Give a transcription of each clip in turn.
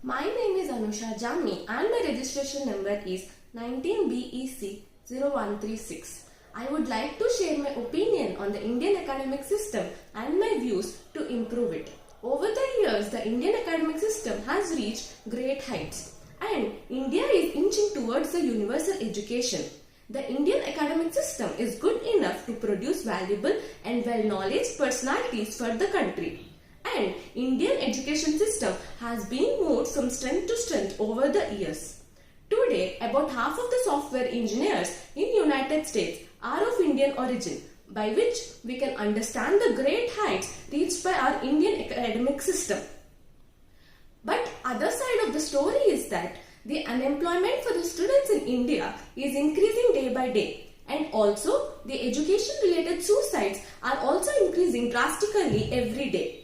My name is Anusha Jamni and my registration number is 19BEC0136. I would like to share my opinion on the Indian academic system and my views to improve it. Over the years, the Indian academic system has reached great heights and India is inching towards the universal education. The Indian academic system is good enough to produce valuable and well-knowledge personalities for the country. And Indian education system has been moved from strength to strength over the years. Today, about half of the software engineers in United States are of Indian origin, by which we can understand the great heights reached by our Indian academic system. But other side of the story is that the unemployment for the students in India is increasing day by day, and also the education related suicides are also increasing drastically every day.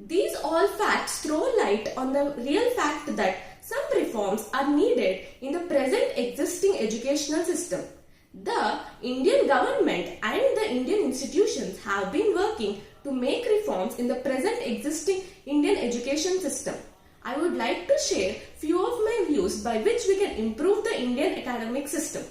These all facts throw light on the real fact that some reforms are needed in the present existing educational system. The Indian government and the Indian institutions have been working to make reforms in the present existing Indian education system. I would like to share few of my views by which we can improve the Indian academic system.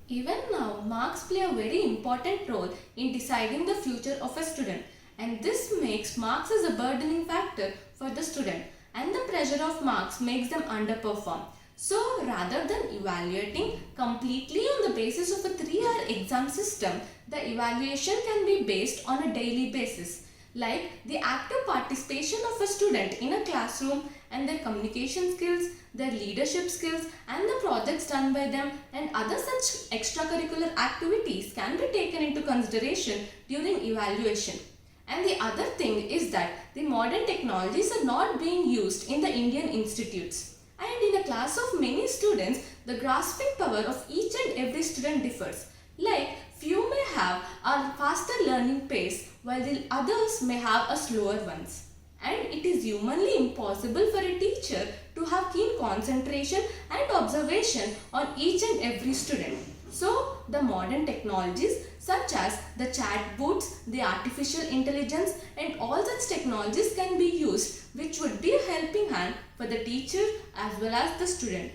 Even now, marks play a very important role in deciding the future of a student, and this makes marks as a burdening factor for the student, and the pressure of marks makes them underperform. So rather than evaluating completely on the basis of a 3-hour exam system, the evaluation can be based on a daily basis, like the active participation of a student in a classroom and their communication skills, their leadership skills and the projects done by them and other such extracurricular activities can be taken into consideration during evaluation. And the other thing is that the modern technologies are not being used in the Indian institutes. And in a class of many students, the grasping power of each and every student differs. Like few may have a faster learning pace while the others may have a slower ones. And it is humanly impossible for a teacher to have keen concentration and observation on each and every student. So, the modern technologies such as the chatbots, the artificial intelligence and all such technologies can be used, which would be a helping hand for the teacher as well as the student.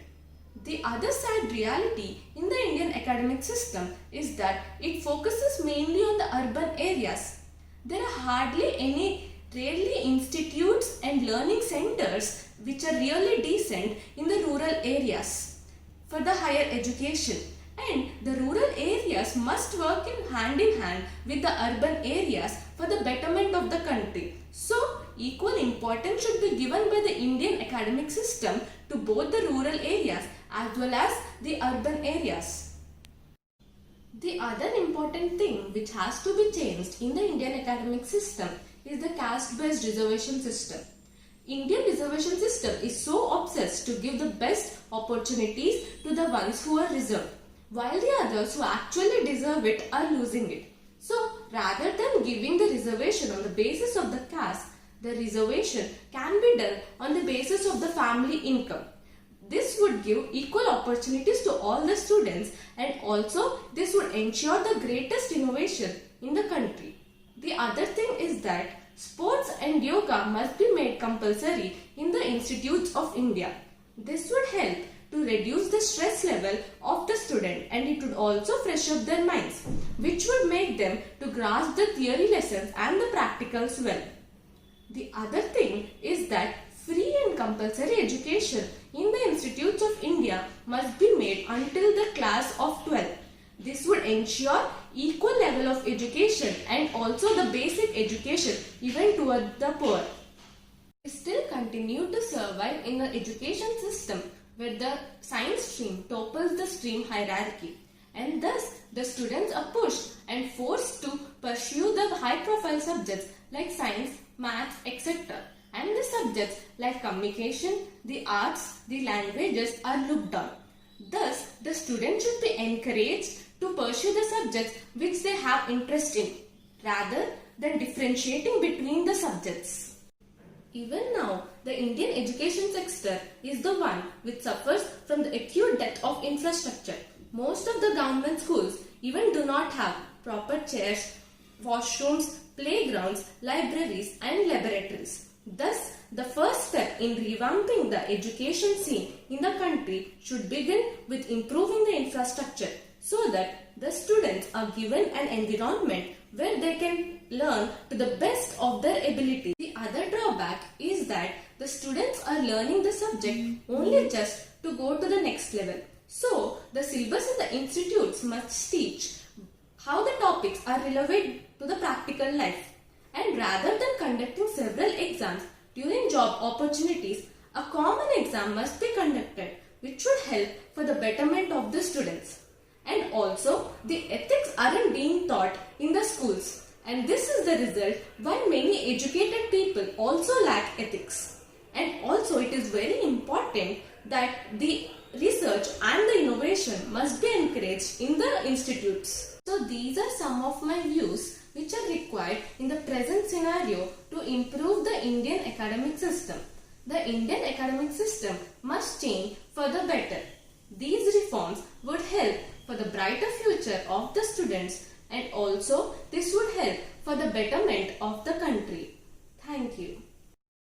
The other sad reality in the Indian academic system is that it focuses mainly on the urban areas. There are hardly any rarely institutes and learning centers which are really decent in the rural areas for the higher education. And the rural areas must work in hand with the urban areas for the betterment of the country. So, equal importance should be given by the Indian academic system to both the rural areas as well as the urban areas. The other important thing which has to be changed in the Indian academic system is the caste-based reservation system. Indian reservation system is so obsessed to give the best opportunities to the ones who are reserved, while the others who actually deserve it are losing it. So, rather than giving the reservation on the basis of the caste, the reservation can be done on the basis of the family income. This would give equal opportunities to all the students and also this would ensure the greatest innovation in the country. The other thing is that sports and yoga must be made compulsory in the institutes of India. This would help to reduce the stress level of the student and it would also fresh up their minds, which would make them to grasp the theory lessons and the practicals well. The other thing is that free and compulsory education in the institutes of India must be made until the class of 12. This would ensure equal level of education and also the basic education even toward the poor. We still continue to survive in an education system where the science stream topples the stream hierarchy and thus the students are pushed and forced to pursue the high profile subjects like science, maths, etc. And the subjects like communication, the arts, the languages are looked down. Thus, the students should be encouraged to pursue the subjects which they have interest in rather than differentiating between the subjects. Even now, the Indian education sector is the one which suffers from the acute dearth of infrastructure. Most of the government schools even do not have proper chairs, washrooms, playgrounds, libraries and laboratories. Thus, the first step in revamping the education scene in the country should begin with improving the infrastructure so that the students are given an environment where they can learn to the best of their ability. The other drawback is that the students are learning the subject only just to go to the next level. So, the syllabus in the institutes must teach how the topics are relevant to the practical life. And rather than conducting several exams during job opportunities, a common exam must be conducted which should help for the betterment of the students. And also, the ethics aren't being taught in the schools. And this is the result why many educated people also lack ethics. And also, it is very important that the research and the innovation must be encouraged in the institutes. So, these are some of my views which are required in the present scenario to improve the Indian academic system. The Indian academic system must change for the better. These reforms would help for the brighter future of the students, and also this would help for the betterment of the country. Thank you.